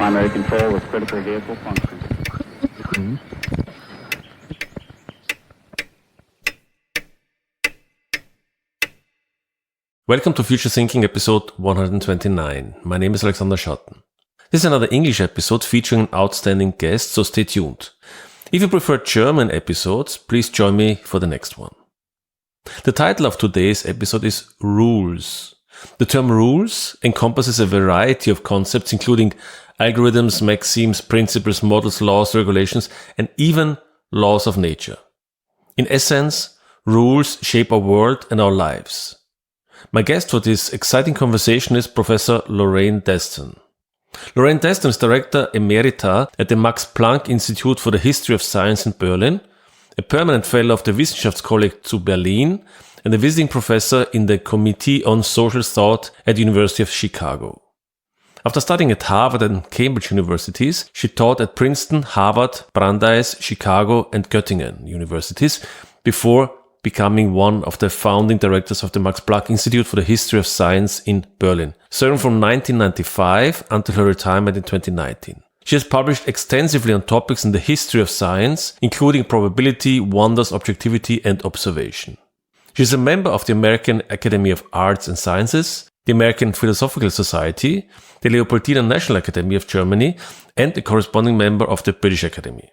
primary control with critical vehicle function. Welcome to Future Thinking episode 129. My name is Alexander Schotten. This is another English episode featuring an outstanding guest, so stay tuned. If you prefer German episodes, please join me for the next one. The title of today's episode is Rules. The term rules encompasses a variety of concepts including algorithms, maxims, principles, models, laws, regulations, and even laws of nature. In essence, rules shape our world and our lives. My guest for this exciting conversation is Professor Lorraine Daston. Lorraine Daston is Director Emerita at the Max Planck Institute for the History of Science in Berlin, a permanent fellow of the Wissenschaftskolleg zu Berlin, and a visiting professor in the Committee on Social Thought at the University of Chicago. After studying at Harvard and Cambridge Universities, she taught at Princeton, Harvard, Brandeis, Chicago, and Göttingen Universities before becoming one of the founding directors of the Max Planck Institute for the History of Science in Berlin, serving from 1995 until her retirement in 2019. She has published extensively on topics in the history of science, including probability, wonders, objectivity, and observation. She is a member of the American Academy of Arts and Sciences, the American Philosophical Society, the Leopoldina National Academy of Germany, and a corresponding member of the British Academy.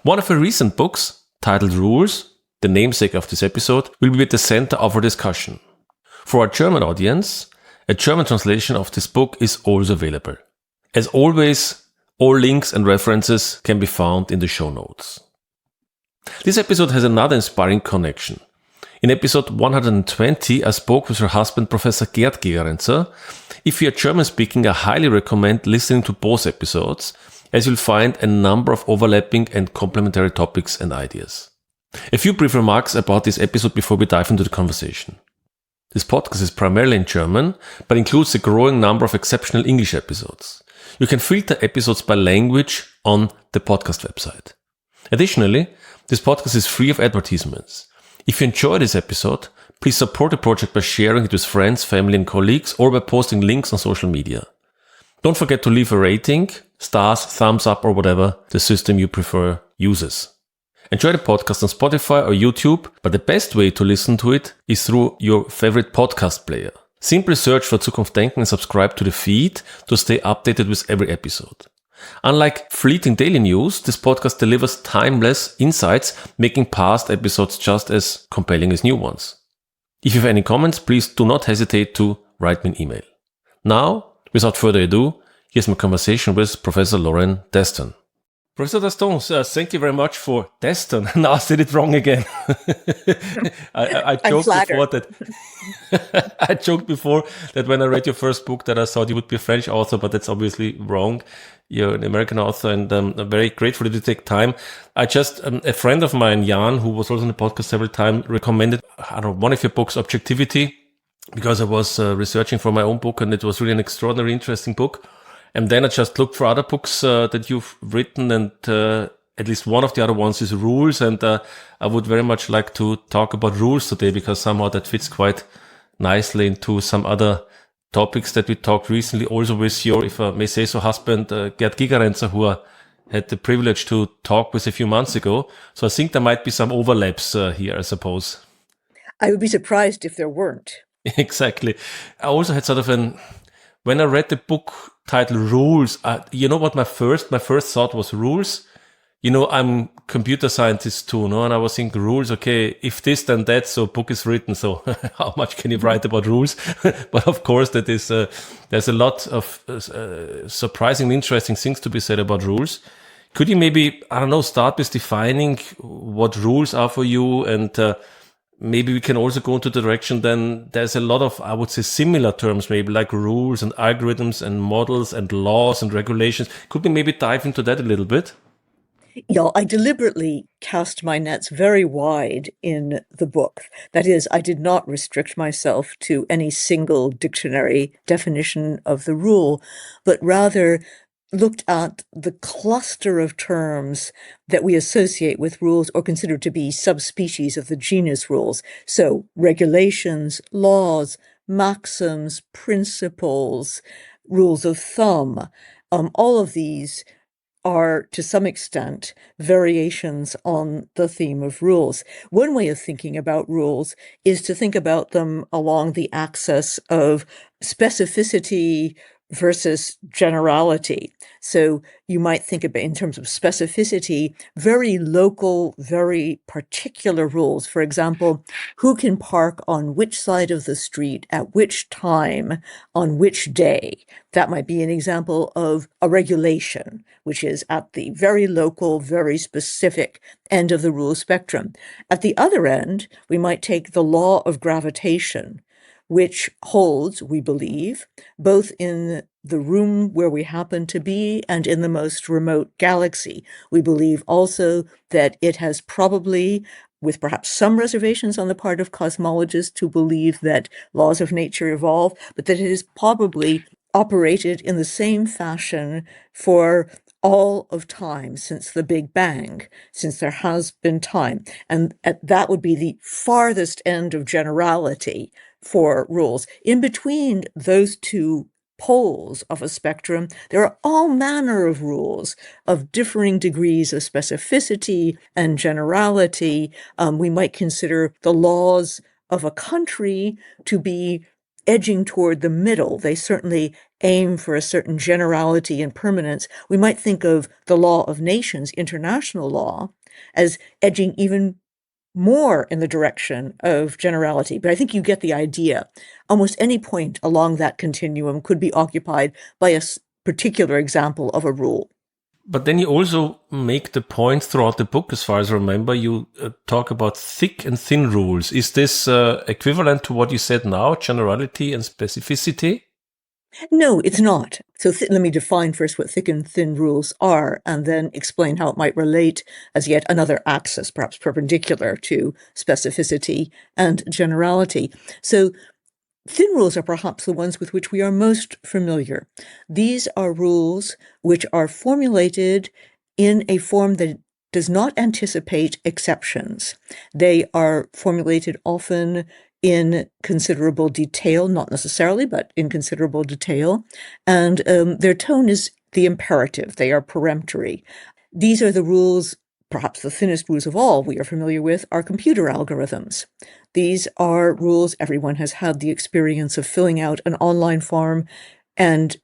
One of her recent books, titled Rules, the namesake of this episode, will be at the center of our discussion. For our German audience, a German translation of this book is also available. As always, all links and references can be found in the show notes. This episode has another inspiring connection. In episode 120, I spoke with her husband, Professor Gerd Gigerenzer. If you are German speaking, I highly recommend listening to both episodes, as you'll find a number of overlapping and complementary topics and ideas. A few brief remarks about this episode before we dive into the conversation. This podcast is primarily in German, but includes a growing number of exceptional English episodes. You can filter episodes by language on the podcast website. Additionally, this podcast is free of advertisements. If you enjoy this episode, please support the project by sharing it with friends, family, and colleagues, or by posting links on social media. Don't forget to leave a rating, stars, thumbs up, or whatever the system you prefer uses. Enjoy the podcast on Spotify or YouTube, but the best way to listen to it is through your favorite podcast player. Simply search for Zukunft Denken and subscribe to the feed to stay updated with every episode. Unlike fleeting daily news, this podcast delivers timeless insights, making past episodes just as compelling as new ones. If you have any comments, please do not hesitate to write me an email. Now, without further ado, here's my conversation with Professor Lorraine Daston. Professor Daston, thank you very much for Daston. Now I said it wrong again. I joked before that. I joked before that when I read your first book that I thought you would be a French author, but that's obviously wrong. You're an American author, and I'm very grateful that you take time. A friend of mine, Jan, who was also on the podcast several times, recommended one of your books, Objectivity, because I was researching for my own book, and it was really an extraordinary, interesting book. And then I just looked for other books that you've written, and at least one of the other ones is Rules. And I would very much like to talk about rules today, because somehow that fits quite nicely into some other topics that we talked recently, also with your, if I may say so, husband, Gerd Gigerenzer, who I had the privilege to talk with a few months ago. So I think there might be some overlaps here, I suppose. I would be surprised if there weren't. Exactly. I also had sort of when I read the book titled Rules, you know what my first thought was? Rules? You know, I'm computer scientist too, no? And I was thinking rules, okay, if this, then that, so book is written, so how much can you write about rules? But of course, that is, there's a lot of surprisingly interesting things to be said about rules. Could you maybe, start with defining what rules are for you, and maybe we can also go into the direction, then there's a lot of, I would say, similar terms, maybe like rules and algorithms and models and laws and regulations. Could we maybe dive into that a little bit? Yeah, I deliberately cast my nets very wide in the book. That is, I did not restrict myself to any single dictionary definition of the rule, but rather looked at the cluster of terms that we associate with rules or consider to be subspecies of the genus rules. So regulations, laws, maxims, principles, rules of thumb, all of these are, to some extent, variations on the theme of rules. One way of thinking about rules is to think about them along the axis of specificity versus generality. So you might think about, in terms of specificity, very local, very particular rules. For example, who can park on which side of the street at which time on which day? That might be an example of a regulation, which is at the very local, very specific end of the rule spectrum. At the other end, we might take the law of gravitation, which holds, we believe, both in the room where we happen to be and in the most remote galaxy. We believe also that it has probably, with perhaps some reservations on the part of cosmologists who believe that laws of nature evolve, but that it has probably operated in the same fashion for all of time since the Big Bang, since there has been time. And that would be the farthest end of generality for rules. In between those two poles of a spectrum, there are all manner of rules of differing degrees of specificity and generality. We might consider the laws of a country to be edging toward the middle. They certainly aim for a certain generality and permanence. We might think of the law of nations, international law, as edging even more in the direction of generality. But I think you get the idea. Almost any point along that continuum could be occupied by a particular example of a rule. But then you also make the point throughout the book, as far as I remember, you talk about thick and thin rules. Is this equivalent to what you said now, generality and specificity? No, it's not. So let me define first what thick and thin rules are, and then explain how it might relate as yet another axis, perhaps perpendicular to specificity and generality. So thin rules are perhaps the ones with which we are most familiar. These are rules which are formulated in a form that does not anticipate exceptions. They are formulated often in considerable detail, not necessarily, but in considerable detail. And their tone is the imperative. They are peremptory. These are the rules, perhaps the thinnest rules of all we are familiar with, are computer algorithms. These are rules, everyone has had the experience of filling out an online form and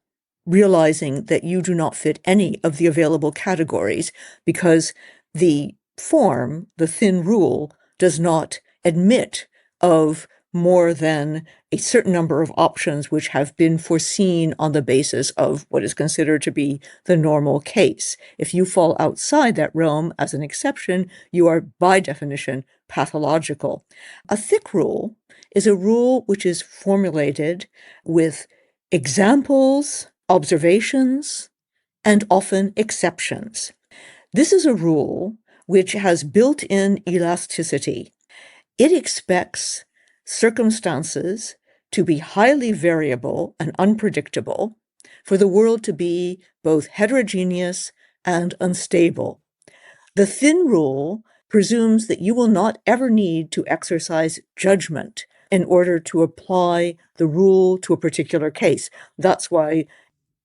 realizing that you do not fit any of the available categories because the form, the thin rule, does not admit of more than a certain number of options which have been foreseen on the basis of what is considered to be the normal case. If you fall outside that realm as an exception, you are by definition pathological. A thick rule is a rule which is formulated with examples, observations, and often exceptions. This is a rule which has built-in elasticity. It expects circumstances to be highly variable and unpredictable, for the world to be both heterogeneous and unstable. The thin rule presumes that you will not ever need to exercise judgment in order to apply the rule to a particular case. That's why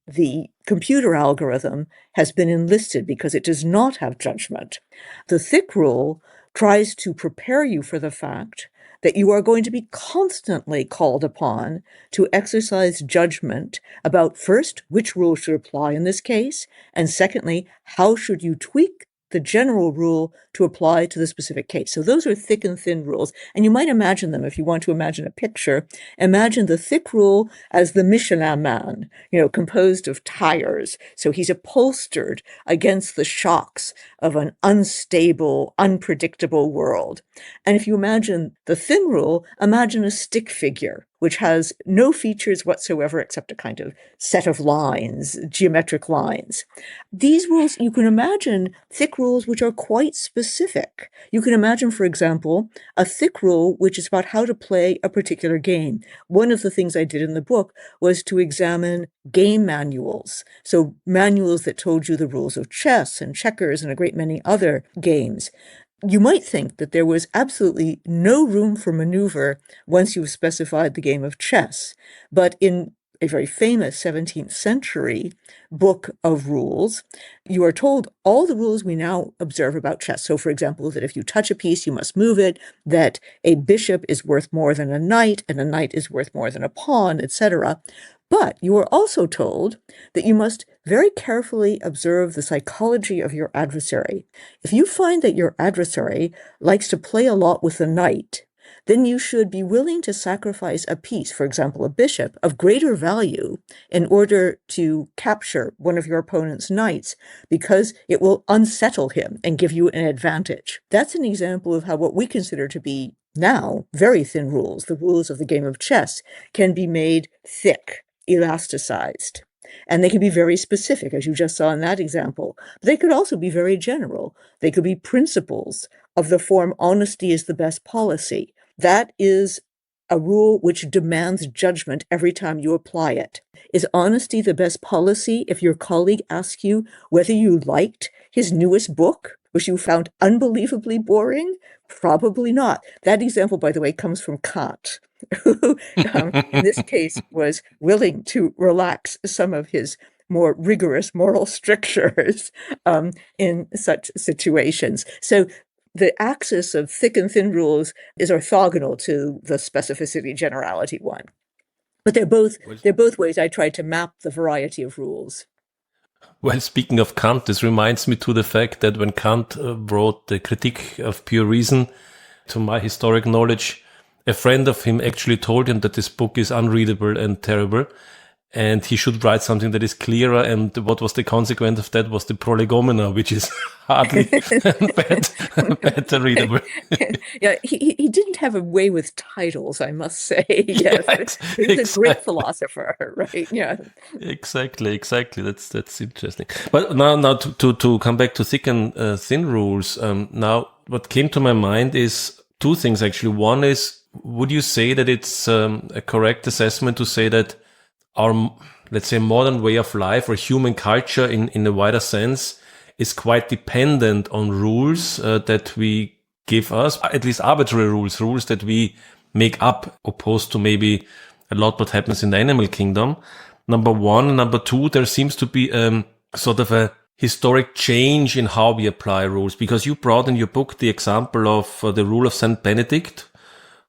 the computer algorithm has been enlisted, because it does not have judgment. The thick rule tries to prepare you for the fact that you are going to be constantly called upon to exercise judgment about, first, which rule should apply in this case, and secondly, how should you tweak the general rule to apply to the specific case. So those are thick and thin rules. And you might imagine them, if you want to imagine a picture, imagine the thick rule as the Michelin man, composed of tires. So he's upholstered against the shocks of an unstable, unpredictable world. And if you imagine the thin rule, imagine a stick figure, which has no features whatsoever except a kind of set of lines, geometric lines. These rules, you can imagine thick rules which are quite specific. You can imagine, for example, a thick rule which is about how to play a particular game. One of the things I did in the book was to examine game manuals. So manuals that told you the rules of chess and checkers and a great many other games. You might think that there was absolutely no room for maneuver once you've specified the game of chess. But in a very famous 17th century book of rules, you are told all the rules we now observe about chess. So, for example, that if you touch a piece, you must move it, that a bishop is worth more than a knight, and a knight is worth more than a pawn, etc. But you are also told that you must very carefully observe the psychology of your adversary. If you find that your adversary likes to play a lot with the knight, then you should be willing to sacrifice a piece, for example, a bishop, of greater value in order to capture one of your opponent's knights, because it will unsettle him and give you an advantage. That's an example of how what we consider to be now very thin rules, the rules of the game of chess, can be made thick, elasticized. And they can be very specific, as you just saw in that example. But they could also be very general. They could be principles of the form honesty is the best policy. That is a rule which demands judgment every time you apply it. Is honesty the best policy if your colleague asks you whether you liked his newest book, which you found unbelievably boring? Probably not. That example, by the way, comes from Kant, who in this case was willing to relax some of his more rigorous moral strictures in such situations. So the axis of thick and thin rules is orthogonal to the specificity generality one. But they're both ways I try to map the variety of rules. Well, speaking of Kant, this reminds me to the fact that when Kant wrote the Critique of Pure Reason, to my historic knowledge, a friend of him actually told him that this book is unreadable and terrible, and he should write something that is clearer. And what was the consequence of that was the Prolegomena, which is hardly better readable. Yeah, he didn't have a way with titles, I must say. Yes, yeah, he was a great philosopher, right? Yeah, exactly. That's interesting. But now to come back to thick and thin rules. Now, what came to my mind is two things actually. One is, would you say that it's a correct assessment to say that our, let's say, modern way of life or human culture in a wider sense is quite dependent on rules that we give us, at least arbitrary rules that we make up, opposed to maybe a lot what happens in the animal kingdom? Number one. Number two, there seems to be sort of a historic change in how we apply rules, because you brought in your book the example of the rule of Saint Benedict,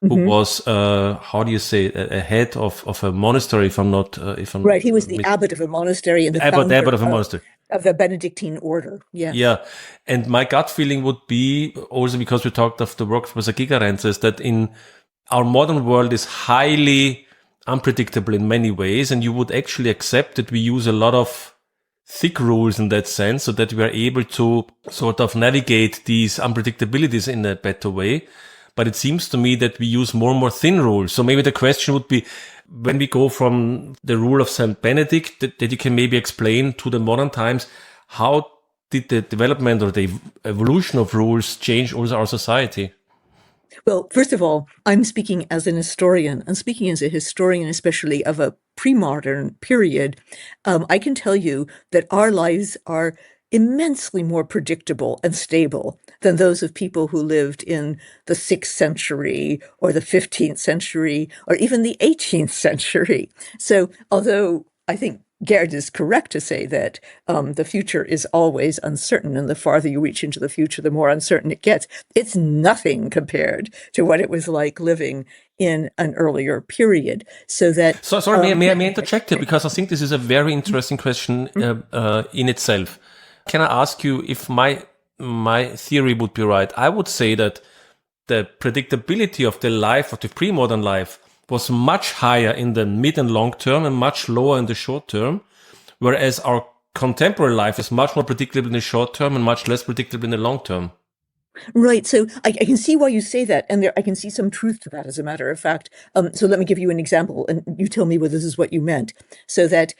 who was, how do you say, a head of a monastery, if I'm not... right, he was the abbot of a monastery and the founder abbot of a monastery. Of the Benedictine order, yes. Yeah, and my gut feeling would be, also because we talked of the work of Professor Gigerenzer, is that in our modern world is highly unpredictable in many ways, and you would actually accept that we use a lot of thick rules in that sense, so that we are able to sort of navigate these unpredictabilities in a better way. But it seems to me that we use more and more thin rules. So maybe the question would be, when we go from the rule of Saint Benedict, that you can maybe explain to the modern times, how did the development or the evolution of rules change also our society? Well, first of all, I'm speaking as an historian, and speaking as a historian, especially of a pre-modern period, I can tell you that our lives are immensely more predictable and stable than those of people who lived in the 6th century or the 15th century or even the 18th century. So although I think Gerd is correct to say that the future is always uncertain, and the farther you reach into the future, the more uncertain it gets, it's nothing compared to what it was like living in an earlier period. So that... So sorry, may I interject here? Because I think this is a very interesting question in itself. Can I ask you if my theory would be right? I would say that the predictability of the life of the pre-modern life was much higher in the mid and long term and much lower in the short term, whereas our contemporary life is much more predictable in the short term and much less predictable in the long term. Right. So I can see why you say that, and I can see some truth to that, as a matter of fact. So let me give you an example, and you tell me whether this is what you meant. So that,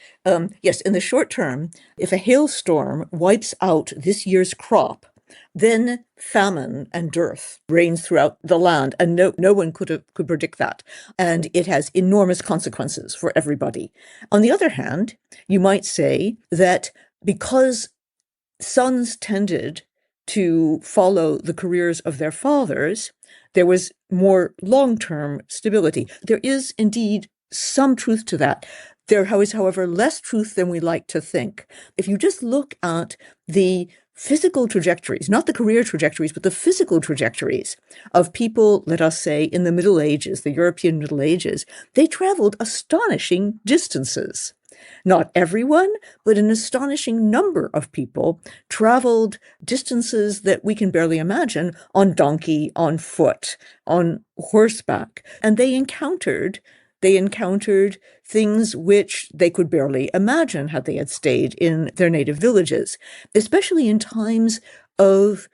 yes, in the short term, if a hailstorm wipes out this year's crop, then famine and dearth reigns throughout the land, and no one could predict that. And it has enormous consequences for everybody. On the other hand, you might say that because sons tended to follow the careers of their fathers, there was more long-term stability. There is indeed some truth to that. There is, however, less truth than we like to think. If you just look at the physical trajectories, not the career trajectories, but the physical trajectories of people, let us say, in the Middle Ages, the European Middle Ages, they traveled astonishing distances. Not everyone, but an astonishing number of people traveled distances that we can barely imagine on donkey, on foot, on horseback. And they encountered things which they could barely imagine had they had stayed in their native villages, especially in times of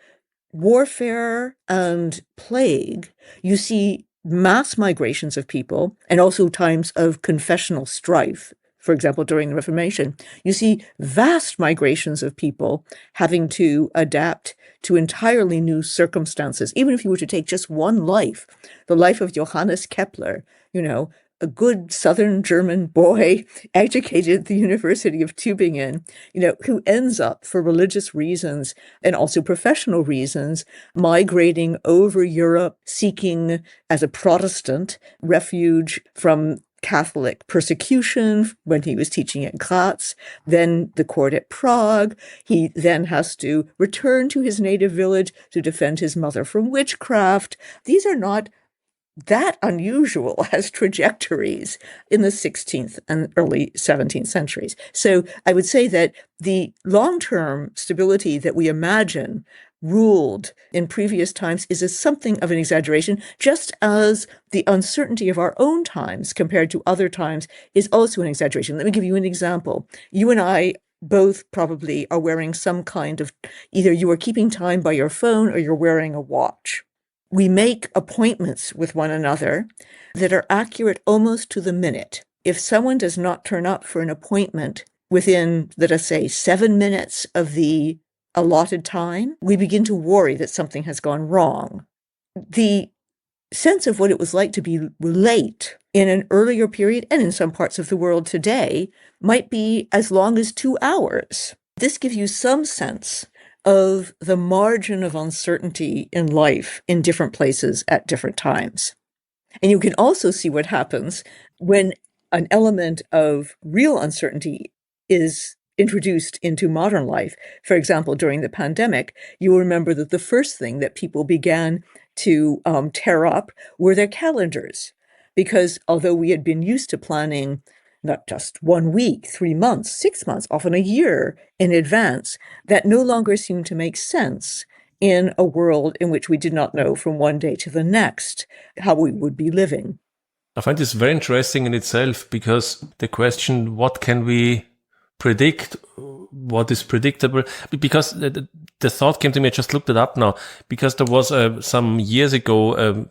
warfare and plague. You see mass migrations of people, and also times of confessional strife. For example, during the Reformation, you see vast migrations of people having to adapt to entirely new circumstances. Even if you were to take just one life, the life of Johannes Kepler, a good Southern German boy educated at the University of Tübingen, who ends up for religious reasons and also professional reasons, migrating over Europe, seeking as a Protestant refuge from Catholic persecution when he was teaching at Graz, then the court at Prague. He then has to return to his native village to defend his mother from witchcraft. These are not that unusual as trajectories in the 16th and early 17th centuries. So I would say that the long-term stability that we imagine ruled in previous times is something of an exaggeration, just as the uncertainty of our own times compared to other times is also an exaggeration. Let me give you an example. You and I both probably are wearing some kind of, either you are keeping time by your phone or you're wearing a watch. We make appointments with one another that are accurate almost to the minute. If someone does not turn up for an appointment within, let us say, 7 minutes of the allotted time, we begin to worry that something has gone wrong. The sense of what it was like to be late in an earlier period, and in some parts of the world today, might be as long as 2 hours. This gives you some sense of the margin of uncertainty in life in different places at different times. And you can also see what happens when an element of real uncertainty is introduced into modern life. For example, during the pandemic, you will remember that the first thing that people began to tear up were their calendars, because although we had been used to planning not just 1 week, 3 months, 6 months, often a year in advance, that no longer seemed to make sense in a world in which we did not know from one day to the next how we would be living. I find this very interesting in itself, because the question, what can we predict, what is predictable, because the thought came to me, I just looked it up now, because there was some years ago a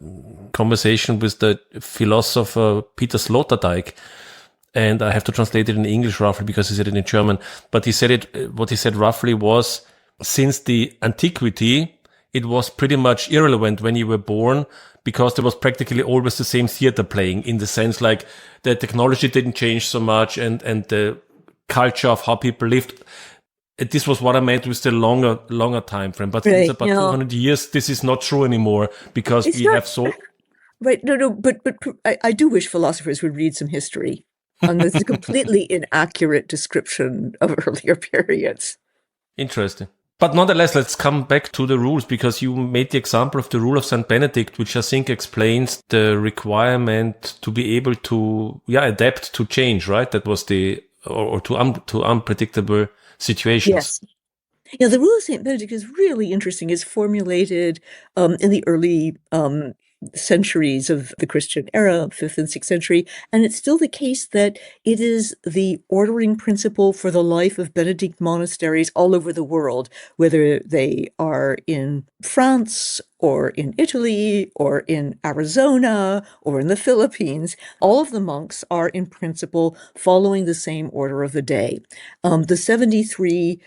conversation with the philosopher Peter Sloterdijk, and I have to translate it in English roughly because he said it in German, but what he said roughly was, since the antiquity, it was pretty much irrelevant when you were born, because there was practically always the same theater playing, in the sense like the technology didn't change so much, and the culture of how people lived. This was what I meant with the longer time frame. But Right, in about 200 years, this is not true anymore, because we have so... Right, no, but I do wish philosophers would read some history on this completely inaccurate description of earlier periods. Interesting. But nonetheless, let's come back to the rules, because you made the example of the rule of St. Benedict, which I think explains the requirement to be able to adapt to change, right? That was or to unpredictable situations. Yes. Yeah, the rule of St. Benedict is really interesting. It's formulated in the early centuries of the Christian era, 5th and 6th century, and it's still the case that it is the ordering principle for the life of Benedict monasteries all over the world, whether they are in France or in Italy or in Arizona or in the Philippines. All of the monks are in principle following the same order of the day. The 73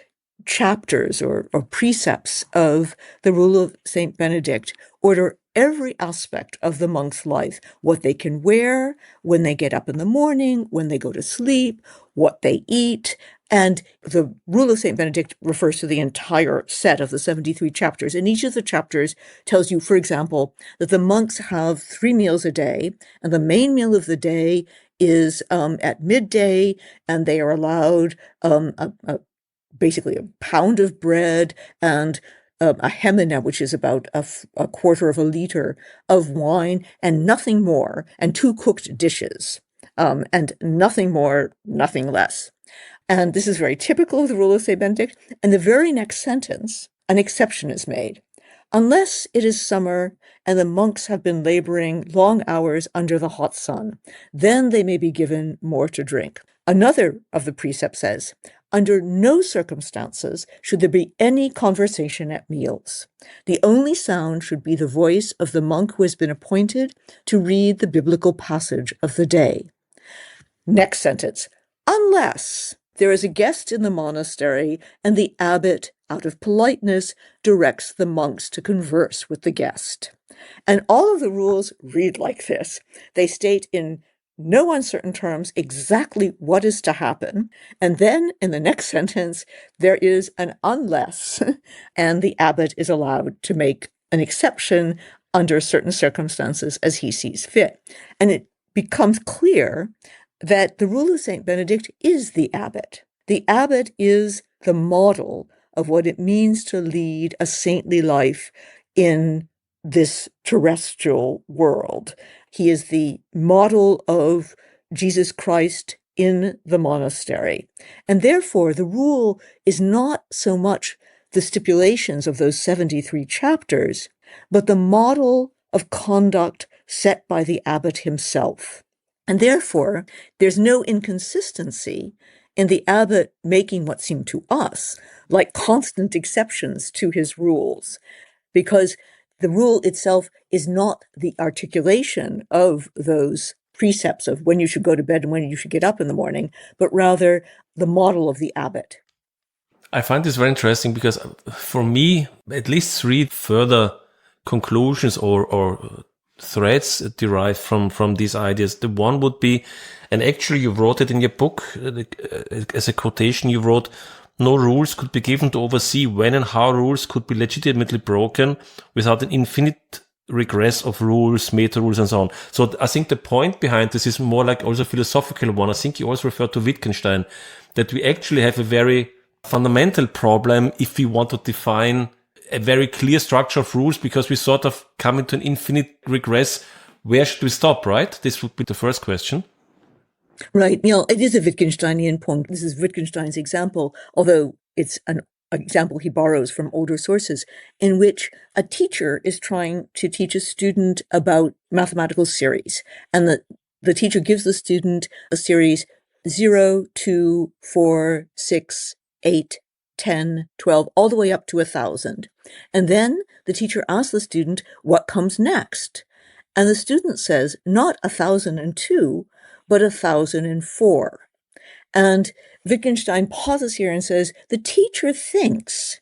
chapters or precepts of the rule of St. Benedict order every aspect of the monk's life, what they can wear, when they get up in the morning, when they go to sleep, what they eat. And the Rule of St. Benedict refers to the entire set of the 73 chapters. And each of the chapters tells you, for example, that the monks have 3 meals a day, and the main meal of the day is at midday, and they are allowed basically a pound of bread and a hemina, which is about a quarter of a liter of wine, and nothing more, and 2 cooked dishes, and nothing more, nothing less. And this is very typical of the Rule of St. Benedict. And the very next sentence, an exception is made. Unless it is summer and the monks have been laboring long hours under the hot sun, then they may be given more to drink. Another of the precepts says, under no circumstances should there be any conversation at meals. The only sound should be the voice of the monk who has been appointed to read the biblical passage of the day. Next sentence, unless there is a guest in the monastery and the abbot, out of politeness, directs the monks to converse with the guest. And all of the rules read like this. They state in no uncertain terms exactly what is to happen. And then in the next sentence, there is an unless, and the abbot is allowed to make an exception under certain circumstances as he sees fit. And it becomes clear that the Rule of St. Benedict is the abbot. The abbot is the model of what it means to lead a saintly life in this terrestrial world. He is the model of Jesus Christ in the monastery. And therefore, the rule is not so much the stipulations of those 73 chapters, but the model of conduct set by the abbot himself. And therefore, there's no inconsistency in the abbot making what seem to us like constant exceptions to his rules, because the rule itself is not the articulation of those precepts of when you should go to bed and when you should get up in the morning, but rather the model of the abbot. I find this very interesting because for me, at least 3 further conclusions or threads derived from these ideas. The one would be, and actually you wrote it in your book as a quotation, you wrote, no rules could be given to oversee when and how rules could be legitimately broken without an infinite regress of rules, meta rules, and so on. So I think the point behind this is more like also a philosophical one. I think you also referred to Wittgenstein, that we actually have a very fundamental problem if we want to define a very clear structure of rules, because we sort of come into an infinite regress. Where should we stop, right? This would be the first question. Right. It is a Wittgensteinian point. This is Wittgenstein's example, although it's an example he borrows from older sources, in which a teacher is trying to teach a student about mathematical series. And the teacher gives the student a series 0, 2, 4, 6, 8, 10, 12, all the way up to 1,000. And then the teacher asks the student, what comes next? And the student says, not 1,002, but 1,004. And Wittgenstein pauses here and says, the teacher thinks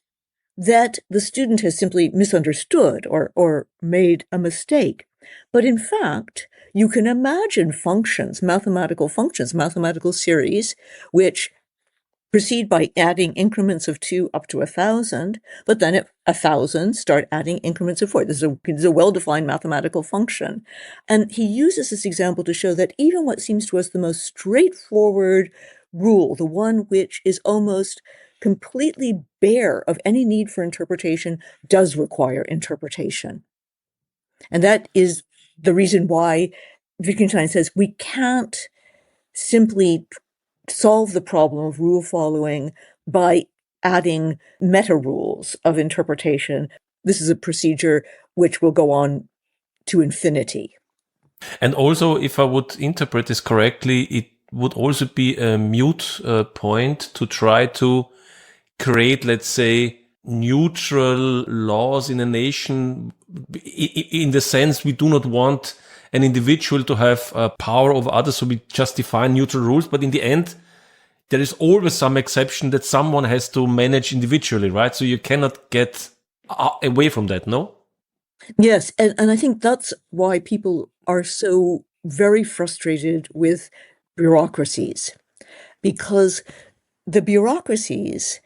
that the student has simply misunderstood or made a mistake. But in fact, you can imagine mathematical series, which proceed by adding increments of 2 up to 1,000, but then at 1,000 start adding increments of 4. This is a well-defined mathematical function. And he uses this example to show that even what seems to us the most straightforward rule, the one which is almost completely bare of any need for interpretation, does require interpretation. And that is the reason why Wittgenstein says we can't simply solve the problem of rule following by adding meta rules of interpretation. This is a procedure which will go on to infinity. And also, if I would interpret this correctly, it would also be a mute point to try to create, let's say, neutral laws in a nation, in the sense we do not want an individual to have power over others, so we just define neutral rules. But in the end, there is always some exception that someone has to manage individually, right? So you cannot get away from that, no? Yes, and I think that's why people are so very frustrated with bureaucracies, because the bureaucracies,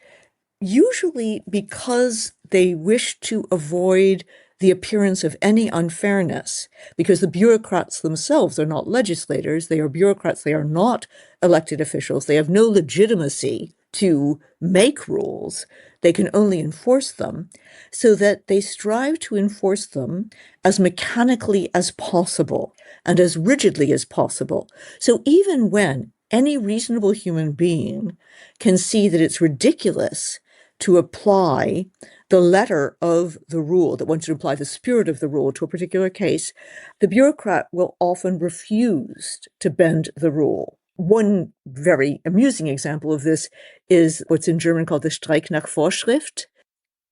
usually because they wish to avoid the appearance of any unfairness, because the bureaucrats themselves are not legislators, they are bureaucrats, they are not elected officials, they have no legitimacy to make rules, they can only enforce them, so that they strive to enforce them as mechanically as possible and as rigidly as possible. So even when any reasonable human being can see that it's ridiculous to apply the letter of the rule, that wants to apply the spirit of the rule to a particular case, the bureaucrat will often refuse to bend the rule. One very amusing example of this is what's in German called the Streik nach Vorschrift.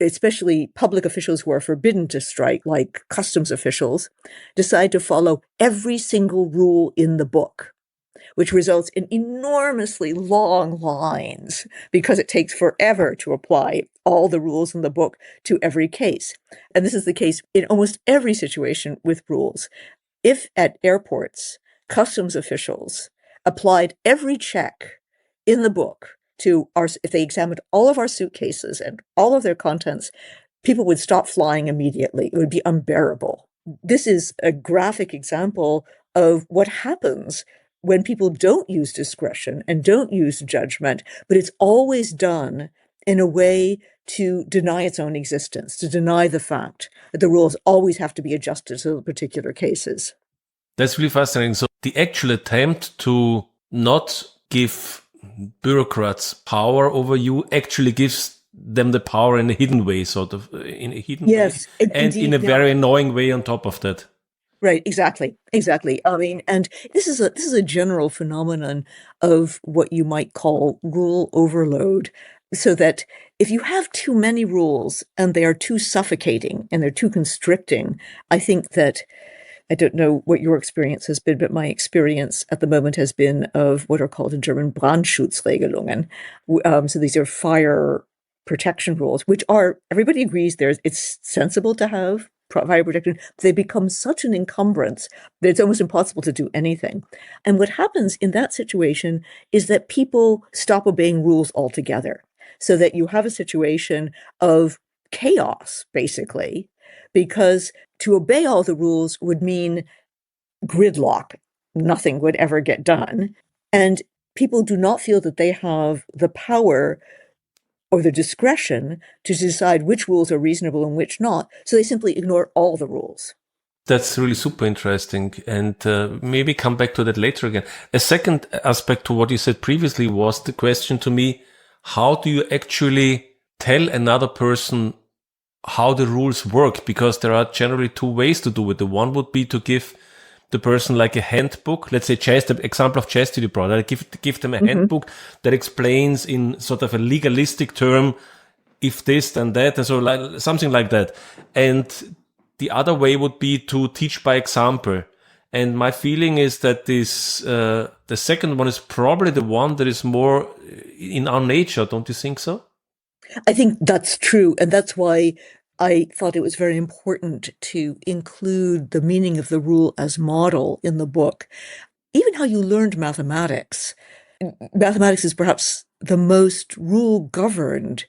Especially public officials who are forbidden to strike, like customs officials, decide to follow every single rule in the book, which results in enormously long lines because it takes forever to apply all the rules in the book to every case. And this is the case in almost every situation with rules. If at airports, customs officials applied every check in the book to if they examined all of our suitcases and all of their contents, people would stop flying immediately. It would be unbearable. This is a graphic example of what happens when people don't use discretion and don't use judgment, but it's always done in a way to deny its own existence, to deny the fact that the rules always have to be adjusted to the particular cases. That's really fascinating. So the actual attempt to not give bureaucrats power over you actually gives them the power in a hidden way, sort of in a hidden way, and indeed, in a very annoying way on top of that. Right, exactly. I mean, and this is a general phenomenon of what you might call rule overload, so that if you have too many rules and they are too suffocating and they're too constricting, I think that, I don't know what your experience has been, but my experience at the moment has been of what are called in German Brandschutzregelungen. So these are fire protection rules, which are, everybody agrees it's sensible to have fire protection. They become such an encumbrance that it's almost impossible to do anything. And what happens in that situation is that people stop obeying rules altogether, so that you have a situation of chaos, basically, because to obey all the rules would mean gridlock. Nothing would ever get done. And people do not feel that they have the power or the discretion to decide which rules are reasonable and which not. So they simply ignore all the rules. That's really super interesting. And maybe come back to that later again. A second aspect to what you said previously was the question to me, how do you actually tell another person how the rules work? Because there are generally two ways to do it. The one would be to give the person like a handbook, let's say the example of chastity brought, give them a handbook that explains in sort of a legalistic term, if this, then that, and so something like that. And the other way would be to teach by example. And my feeling is that this, the second one is probably the one that is more in our nature. Don't you think so? I think that's true. And that's why I thought it was very important to include the meaning of the rule as model in the book. Even how you learned mathematics. Mathematics is perhaps the most rule-governed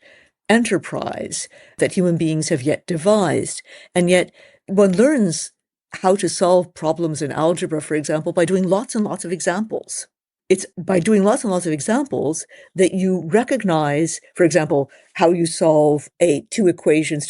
enterprise that human beings have yet devised. And yet one learns how to solve problems in algebra, for example, by doing lots and lots of examples. It's by doing lots and lots of examples that you recognize, for example, how you solve two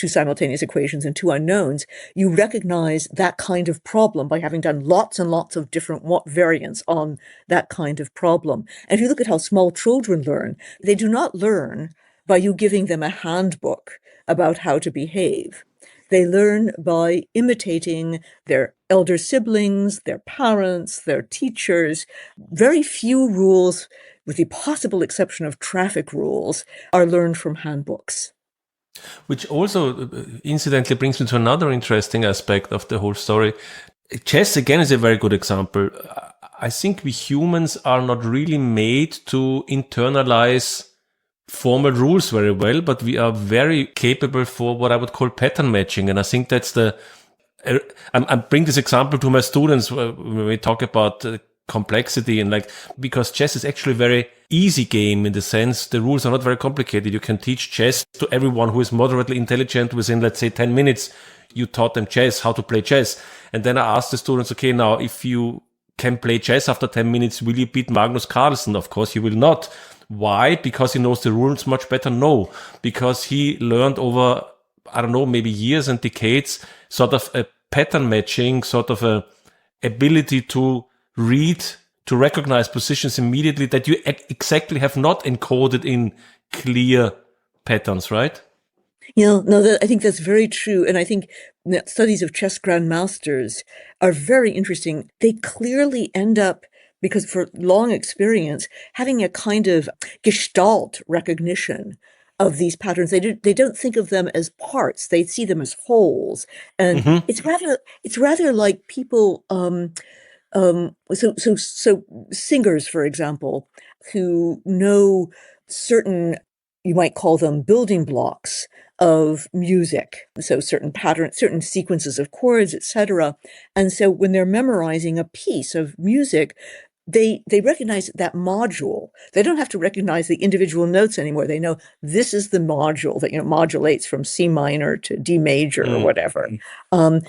simultaneous equations and two unknowns. You recognize that kind of problem by having done lots and lots of different variants on that kind of problem. And if you look at how small children learn, they do not learn by you giving them a handbook about how to behave. They learn by imitating their elder siblings, their parents, their teachers. Very few rules, with the possible exception of traffic rules, are learned from handbooks. Which also incidentally brings me to another interesting aspect of the whole story. Chess, again, is a very good example. I think we humans are not really made to internalize formal rules very well, but we are very capable for what I would call pattern matching. And I think that's the I bring this example to my students when we talk about complexity and because chess is actually a very easy game in the sense the rules are not very complicated. You can teach chess to everyone who is moderately intelligent within, let's say, 10 minutes. You taught them chess, how to play chess. And then I asked the students, okay, now if you can play chess after 10 minutes, will you beat Magnus Carlsen? Of course you will not. Why? Because he knows the rules much better? No, because he learned over, I don't know, maybe years and decades, sort of a pattern matching, sort of a ability to read, to recognize positions immediately that you exactly have not encoded in clear patterns, right? No, I think that's very true. And I think that studies of chess grandmasters are very interesting. They clearly end up, because for long experience, having a kind of gestalt recognition of these patterns. They don't think of them as parts. They see them as wholes. And it's rather like people, so singers, for example, who know certain, you might call them building blocks of music. So certain patterns, certain sequences of chords, etc. And so when they're memorizing a piece of music, they recognize that module. They don't have to recognize the individual notes anymore. They know this is the module that, modulates from C minor to D major or whatever. And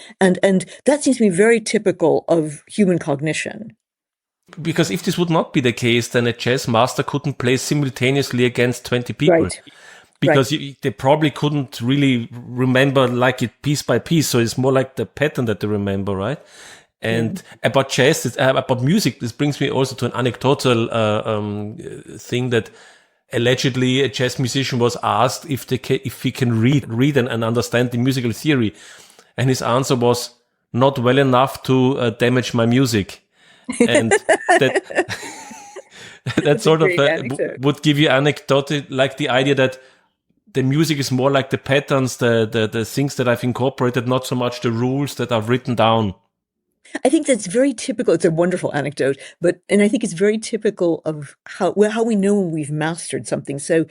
that seems to be very typical of human cognition. Because if this would not be the case, then a chess master couldn't play simultaneously against 20 people. Right. Because they probably couldn't really remember it piece by piece. So it's more like the pattern that they remember, right? And about chess, about music, this brings me also to an anecdotal thing that allegedly a chess musician was asked if he can read and understand the musical theory. And his answer was, not well enough to damage my music. And that sort of would give you anecdote, like the idea that the music is more like the patterns, the things that I've incorporated, not so much the rules that are written down. I think that's very typical. It's a wonderful anecdote, and I think it's very typical of how we know when we've mastered something. So,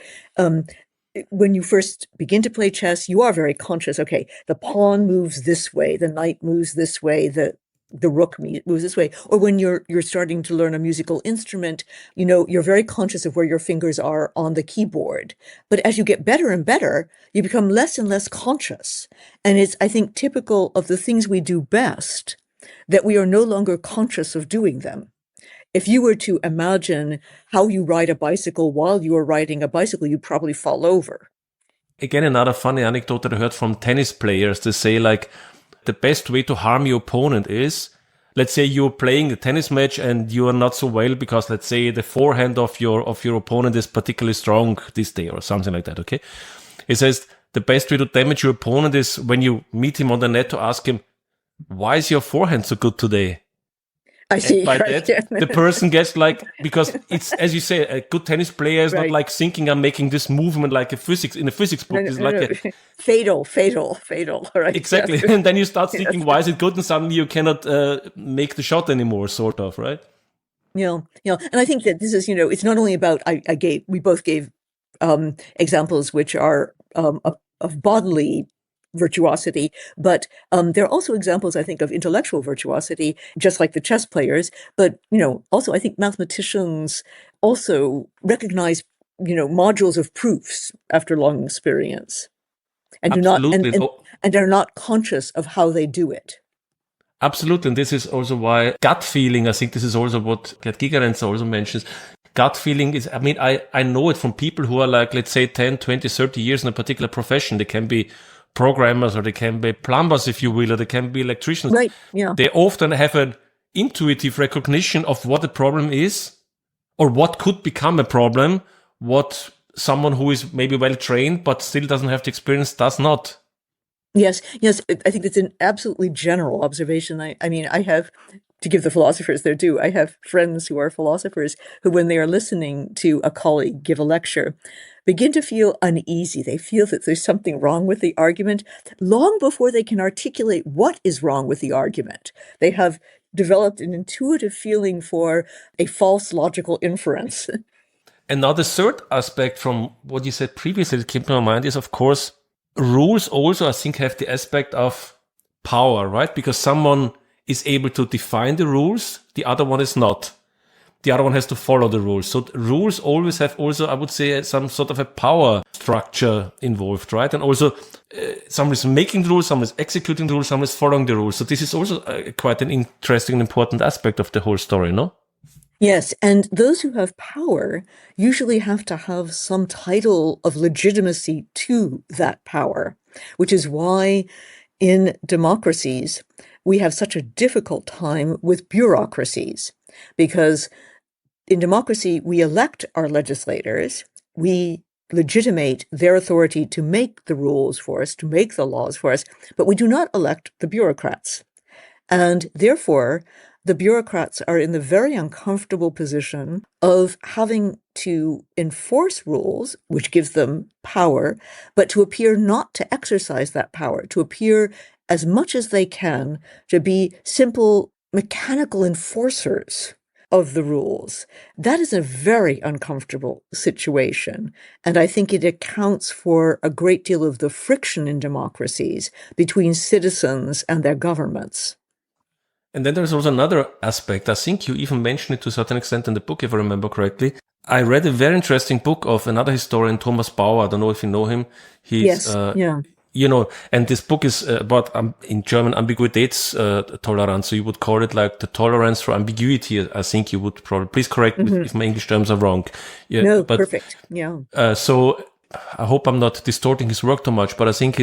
when you first begin to play chess, you are very conscious. Okay, the pawn moves this way, the knight moves this way, the rook moves this way. Or when you're starting to learn a musical instrument, you're very conscious of where your fingers are on the keyboard. But as you get better and better, you become less and less conscious. And it's, I think, typical of the things we do best that we are no longer conscious of doing them. If you were to imagine how you ride a bicycle while you are riding a bicycle, you'd probably fall over. Again, another funny anecdote that I heard from tennis players. They say the best way to harm your opponent is, let's say you're playing a tennis match and you are not so well because, let's say, the forehand of your opponent is particularly strong this day or something like that, okay? It says the best way to damage your opponent is when you meet him on the net to ask him, why is your forehand so good today? I see. And by that, the person gets because it's, as you say, a good tennis player is not like thinking I'm making this movement like in a physics book. It's like fatal, right? Exactly. Yes. And then you start thinking, why is it good? And suddenly you cannot make the shot anymore, sort of, right? Yeah. And I think that this is, it's not only about, we both gave examples which are of bodily virtuosity, but there are also examples, I think, of intellectual virtuosity, just like the chess players. But also I think mathematicians also recognize modules of proofs after long experience, and and are not conscious of how they do it. Absolutely, and this is also why gut feeling. I think this is also what Gerd Gigerenz also mentions. Gut feeling is, I know it from people who are let's say 10, 20, 30 years in a particular profession. They can be programmers, or they can be plumbers, if you will, or they can be electricians. Right, yeah. They often have an intuitive recognition of what the problem is, or what could become a problem, what someone who is maybe well trained but still doesn't have the experience does not. Yes. I think it's an absolutely general observation. I have, to give the philosophers their due, I have friends who are philosophers who, when they are listening to a colleague give a lecture, begin to feel uneasy. They feel that there's something wrong with the argument long before they can articulate what is wrong with the argument. They have developed an intuitive feeling for a false logical inference. And now the third aspect from what you said previously that came to my mind is, of course, rules also, I think, have the aspect of power, right? Because someone is able to define the rules, the other one is not. The other one has to follow the rules. So rules always have also, I would say, some sort of a power structure involved, right? And also someone is making the rules, someone is executing the rules, someone is following the rules. So this is also quite an interesting and important aspect of the whole story, no? Yes, and those who have power usually have to have some title of legitimacy to that power, which is why in democracies we have such a difficult time with bureaucracies, because in democracy we elect our legislators, we legitimate their authority to make the rules for us, to make the laws for us, but we do not elect the bureaucrats. And therefore, the bureaucrats are in the very uncomfortable position of having to enforce rules, which gives them power, but to appear not to exercise that power, to appear as much as they can to be simple mechanical enforcers of the rules. That is a very uncomfortable situation. And I think it accounts for a great deal of the friction in democracies between citizens and their governments. And then there's also another aspect. I think you even mentioned it to a certain extent in the book, if I remember correctly. I read a very interesting book of another historian, Thomas Bauer. I don't know if you know him. Yes, yeah. You know, and this book is about, in German, Ambiguitätstoleranz. So you would call it like the tolerance for ambiguity. I think you would probably, please correct me if my English terms are wrong. Yeah, no, but, perfect. Yeah. So I hope I'm not distorting his work too much, but I think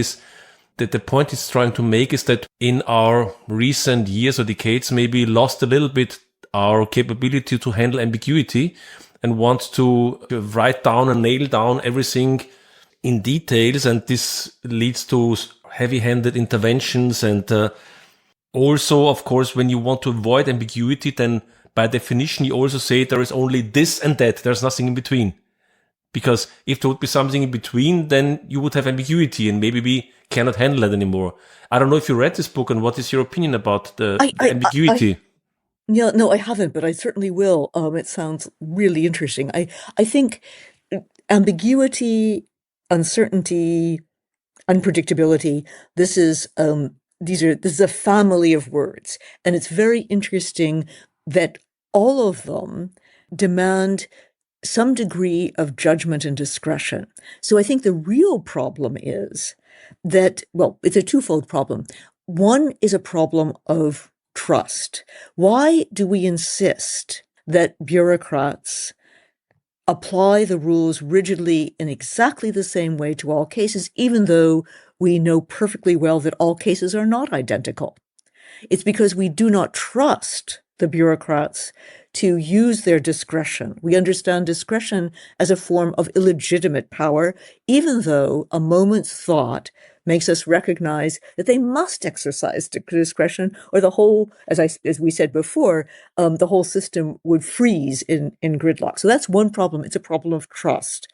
the point he's trying to make is that in our recent years or decades, maybe lost a little bit our capability to handle ambiguity and want to write down and nail down everything in details. And this leads to heavy-handed interventions. And also, of course, when you want to avoid ambiguity, then by definition, you also say there is only this and that. There's nothing in between. Because if there would be something in between, then you would have ambiguity and maybe we cannot handle it anymore. I don't know if you read this book and what is your opinion about the ambiguity? Yeah, no, I haven't, but I certainly will. It sounds really interesting. I think ambiguity, uncertainty, unpredictability, this is a family of words. And it's very interesting that all of them demand some degree of judgment and discretion. So I think the real problem is that, well, it's a twofold problem. One is a problem of trust. Why do we insist that bureaucrats apply the rules rigidly in exactly the same way to all cases, even though we know perfectly well that all cases are not identical? It's because we do not trust the bureaucrats to use their discretion. We understand discretion as a form of illegitimate power, even though a moment's thought makes us recognize that they must exercise discretion, or the whole, as we said before, the whole system would freeze in gridlock. So that's one problem. It's a problem of trust.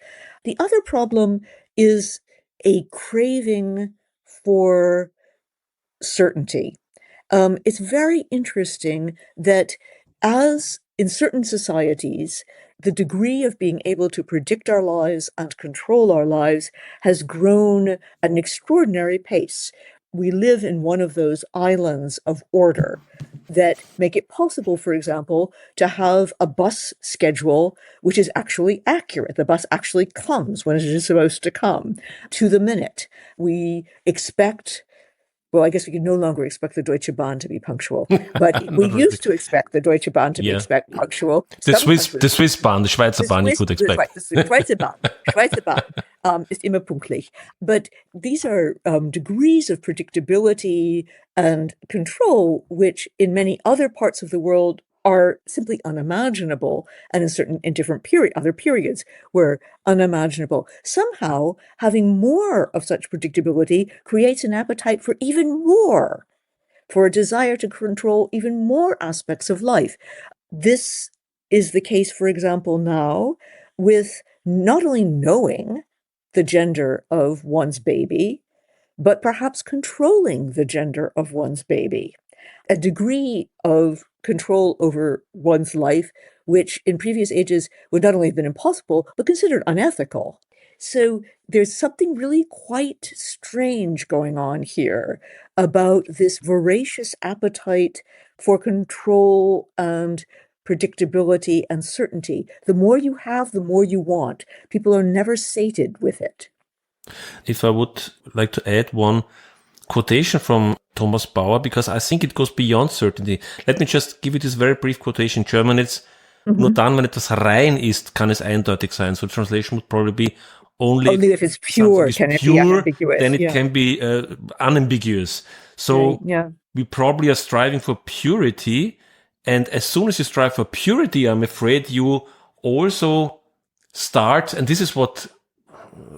The other problem is a craving for certainty. It's very interesting that as in certain societies, the degree of being able to predict our lives and control our lives has grown at an extraordinary pace. We live in one of those islands of order that make it possible, for example, to have a bus schedule which is actually accurate. The bus actually comes when it is supposed to come to the minute. We expect, well, I guess we can no longer expect the Deutsche Bahn to be punctual, but we used to expect the Deutsche Bahn to be punctual. The Swiss Bahn, the Schweizer Bahn, you could expect. The Schweizer Bahn ist immer pünktlich. But these are degrees of predictability and control, which in many other parts of the world are simply unimaginable, and in different other periods were unimaginable. Somehow, having more of such predictability creates an appetite for even more, for a desire to control even more aspects of life. This is the case, for example, now with not only knowing the gender of one's baby, but perhaps controlling the gender of one's baby. A degree of control over one's life, which in previous ages would not only have been impossible, but considered unethical. So there's something really quite strange going on here about this voracious appetite for control and predictability and certainty. The more you have, the more you want. People are never sated with it. If I would like to add one quotation from Thomas Bauer, because I think it goes beyond certainty. Let me just give you this very brief quotation. In German, it's nur dann, wenn etwas rein ist, kann es eindeutig sein. So translation would probably be only if it's pure, can it be ambiguous? Then it can be unambiguous. So we probably are striving for purity. And as soon as you strive for purity, I'm afraid you also start, and this is what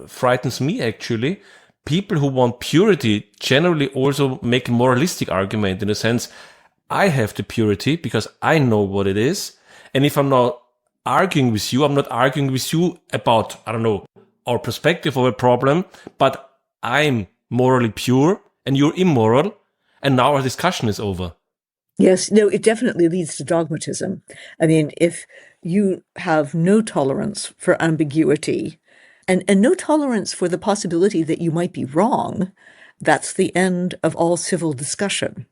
frightens me actually, people who want purity generally also make a moralistic argument in the sense, I have the purity because I know what it is. And if I'm not arguing with you, I'm not arguing with you about, I don't know, our perspective of a problem, but I'm morally pure and you're immoral. And now our discussion is over. Yes, no, it definitely leads to dogmatism. I mean, if you have no tolerance for ambiguity and no tolerance for the possibility that you might be wrong, that's the end of all civil discussion.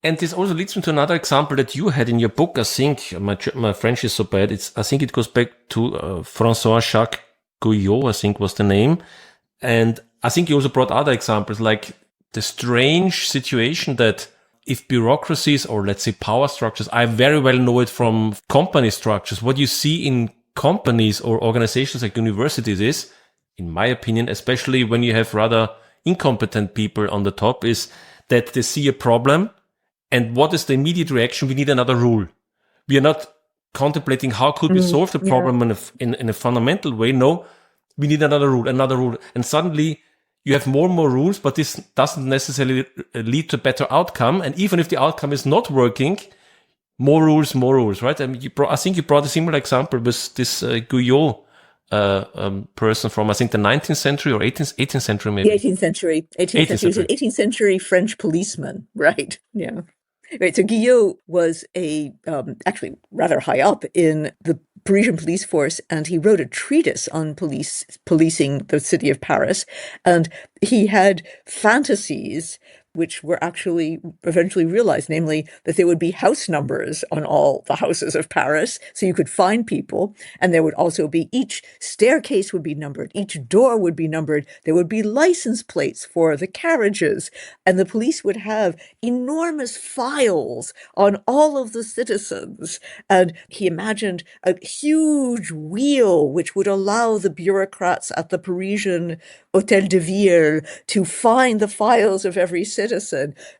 And this also leads me to another example that you had in your book. I think my French is so bad. I think it goes back to François-Jacques Guyot, I think was the name. And I think you also brought other examples like the strange situation that if bureaucracies or let's say power structures, I very well know it from company structures. What you see in companies or organizations like universities is, in my opinion, especially when you have rather incompetent people on the top, is that they see a problem. And what is the immediate reaction? We need another rule. We are not contemplating how could we solve the problem in a fundamental way. No, we need another rule. And suddenly you have more and more rules, but this doesn't necessarily lead to a better outcome. And even if the outcome is not working, more rules, right? I think you brought a similar example with this Guyot person from, I think, the 19th century or 18th century, maybe. The 18th century. 18th century. 18th century French policeman, right? Yeah. Right. So Guyot was actually rather high up in the Parisian police force, and he wrote a treatise on policing the city of Paris. And he had fantasies which were actually eventually realized, namely that there would be house numbers on all the houses of Paris, so you could find people, and there would also be, each staircase would be numbered, each door would be numbered, there would be license plates for the carriages, and the police would have enormous files on all of the citizens. And he imagined a huge wheel which would allow the bureaucrats at the Parisian Hôtel de Ville to find the files of every citizen.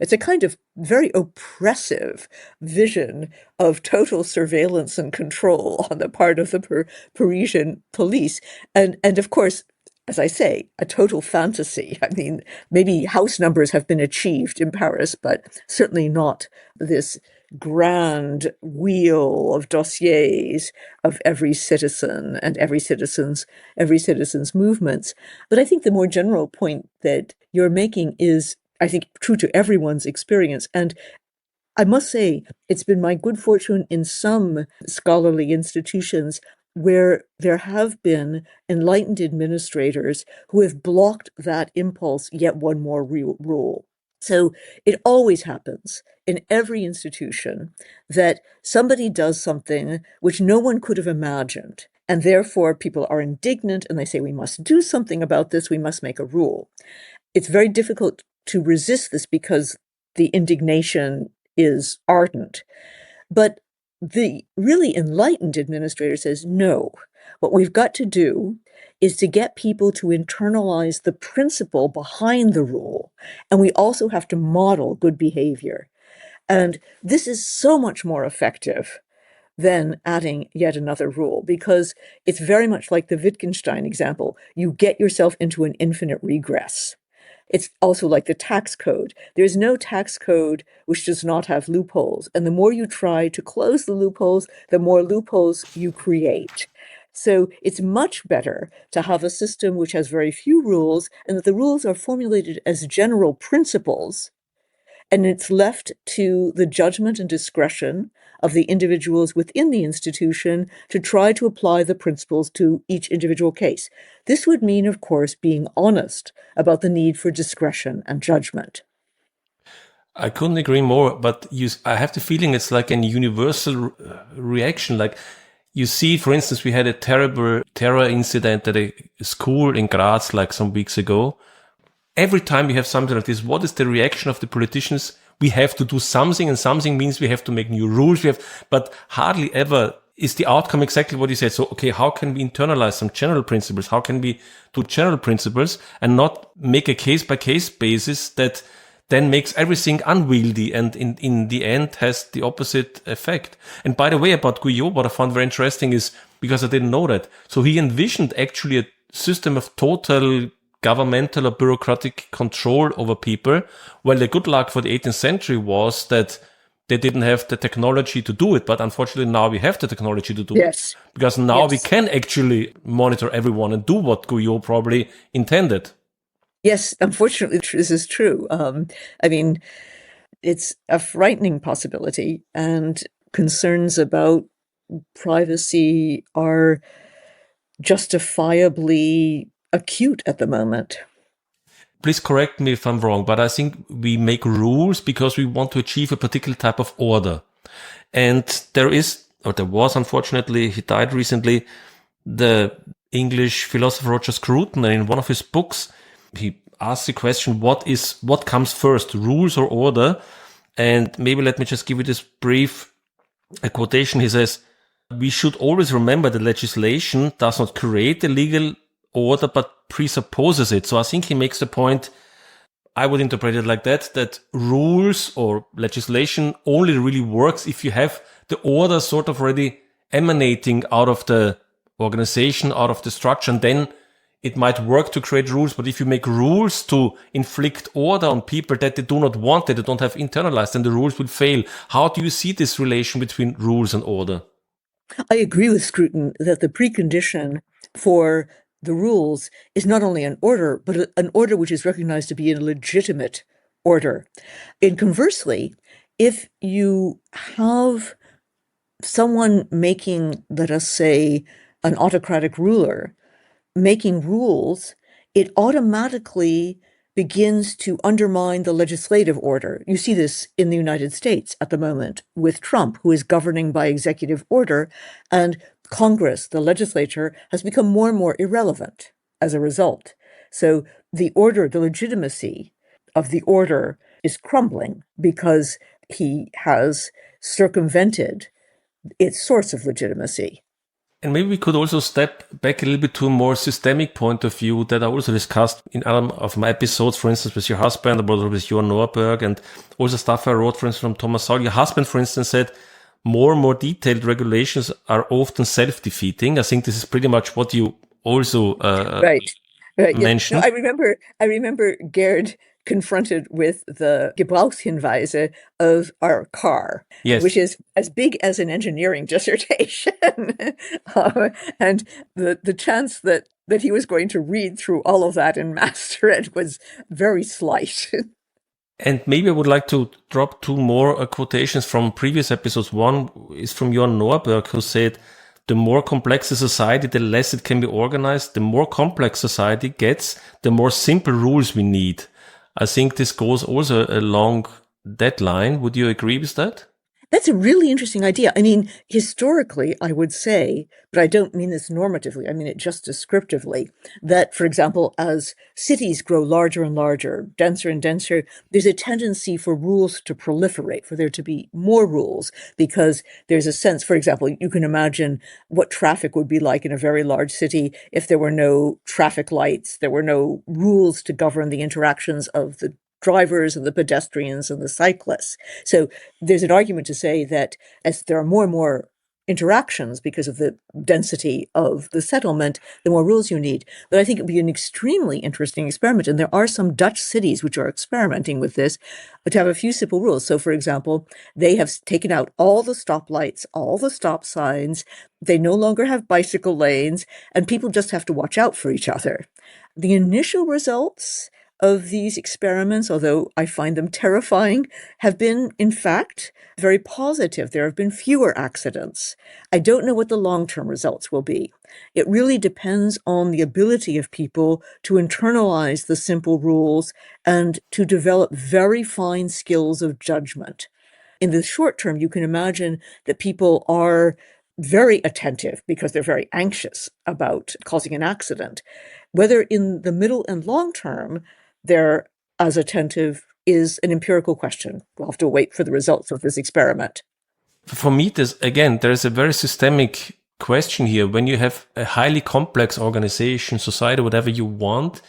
It's a kind of very oppressive vision of total surveillance and control on the part of the Parisian police. And of course, as I say, a total fantasy. I mean, maybe house numbers have been achieved in Paris, but certainly not this grand wheel of dossiers of every citizen and every citizen's movements. But I think the more general point that you're making is, I think, true to everyone's experience. And I must say, it's been my good fortune in some scholarly institutions where there have been enlightened administrators who have blocked that impulse yet one more rule. So it always happens in every institution that somebody does something which no one could have imagined. And therefore, people are indignant and they say, we must do something about this. We must make a rule. It's very difficult to resist this because the indignation is ardent. But the really enlightened administrator says, no, what we've got to do is to get people to internalize the principle behind the rule. And we also have to model good behavior. And this is so much more effective than adding yet another rule, because it's very much like the Wittgenstein example. You get yourself into an infinite regress. It's also like the tax code. There's no tax code which does not have loopholes. And the more you try to close the loopholes, the more loopholes you create. So it's much better to have a system which has very few rules and that the rules are formulated as general principles. And it's left to the judgment and discretion of the individuals within the institution to try to apply the principles to each individual case. This would mean, of course, being honest about the need for discretion and judgment. I couldn't agree more, but I have the feeling it's like a universal reaction. Like you see, for instance, we had a terrible terror incident at a school in Graz like some weeks ago. Every time you have something like this, what is the reaction of the politicians? We have to do something, and something means we have to make new rules. But hardly ever is the outcome exactly what you said. So, okay, how can we internalize some general principles? How can we do general principles and not make a case by case basis that then makes everything unwieldy and in the end has the opposite effect? And by the way, about Guyot, what I found very interesting is, because I didn't know that, so he envisioned actually a system of total governmental or bureaucratic control over people. Well, the good luck for the 18th century was that they didn't have the technology to do it. But unfortunately, now we have the technology to do it. Because now we can actually monitor everyone and do what Guyot probably intended. Yes, unfortunately, this is true. I mean, it's a frightening possibility, and concerns about privacy are justifiably acute at the moment. Please correct me if I'm wrong, but I think we make rules because we want to achieve a particular type of order. And there was, unfortunately, he died recently, the English philosopher Roger Scruton, and in one of his books, he asked the question, what comes first, rules or order? And maybe let me just give you this brief quotation. He says, we should always remember that legislation does not create a legal order, but presupposes it. So I think he makes the point, I would interpret it like that rules or legislation only really works if you have the order sort of already emanating out of the organization, out of the structure, and then it might work to create rules. But if you make rules to inflict order on people that they do not want, that they don't have internalized, then the rules will fail. How do you see this relation between rules and order? I agree with Scruton that the precondition for the rules is not only an order, but an order which is recognized to be a legitimate order. And conversely, if you have someone making, let us say, an autocratic ruler making rules, it automatically begins to undermine the legislative order. You see this in the United States at the moment with Trump, who is governing by executive order, and Congress, the legislature, has become more and more irrelevant as a result. So the order, the legitimacy of the order is crumbling because he has circumvented its source of legitimacy. And maybe we could also step back a little bit to a more systemic point of view that I also discussed in other of my episodes, for instance, with your husband, about with Johan Norberg, and also stuff I wrote, for instance, from Thomas Sowell. Your husband, for instance, said more and more detailed regulations are often self-defeating. I think this is pretty much what you also mentioned. Yeah. No, I remember Gerd confronted with the Gebrauchshinweise of our car, yes, which is as big as an engineering dissertation. And the chance that he was going to read through all of that and master it was very slight. And maybe I would like to drop two more quotations from previous episodes. One is from Johan Norberg, who said, the more complex a society, the less it can be organized. The more complex society gets, the more simple rules we need. I think this goes also along that line. Would you agree with that? That's a really interesting idea. I mean, historically, I would say, but I don't mean this normatively, I mean it just descriptively, that, for example, as cities grow larger and larger, denser and denser, there's a tendency for rules to proliferate, for there to be more rules, because there's a sense, for example, you can imagine what traffic would be like in a very large city if there were no traffic lights, there were no rules to govern the interactions of the drivers and the pedestrians and the cyclists. So there's an argument to say that as there are more and more interactions because of the density of the settlement, the more rules you need. But I think it would be an extremely interesting experiment. And there are some Dutch cities which are experimenting with this to have a few simple rules. So, for example, they have taken out all the stoplights, all the stop signs. They no longer have bicycle lanes, and people just have to watch out for each other. The initial results of these experiments, although I find them terrifying, have been, in fact, very positive. There have been fewer accidents. I don't know what the long-term results will be. It really depends on the ability of people to internalize the simple rules and to develop very fine skills of judgment. In the short term, you can imagine that people are very attentive because they're very anxious about causing an accident. Whether in the middle and long term they're as attentive is an empirical question. We'll have to wait for the results of this experiment. For me, there is a very systemic question here. When you have a highly complex organization, society, whatever you want,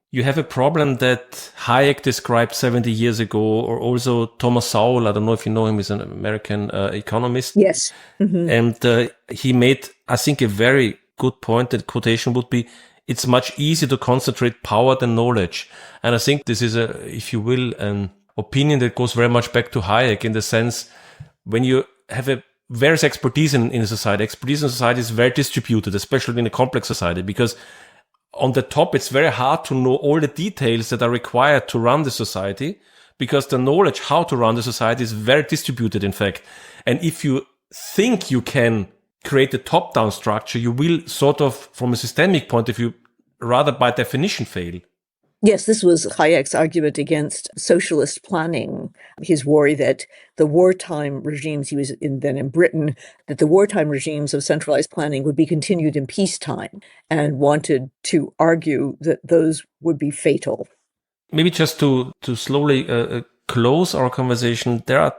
you have a problem that Hayek described 70 years ago, or also Thomas Sowell, I don't know if you know him, he's an American economist. Yes. Mm-hmm. And he made, I think, a very good point. That quotation would be, it's much easier to concentrate power than knowledge. And I think this is if you will, an opinion that goes very much back to Hayek, in the sense when you have various expertise in a society, expertise in society is very distributed, especially in a complex society, because on the top, it's very hard to know all the details that are required to run the society, because the knowledge how to run the society is very distributed, in fact. And if you think you can create a top-down structure, you will sort of, from a systemic point of view, rather by definition fail. Yes, this was Hayek's argument against socialist planning. His worry that the wartime regimes, he was then in Britain, that the wartime regimes of centralized planning would be continued in peacetime, and wanted to argue that those would be fatal. Maybe just to slowly close our conversation, there are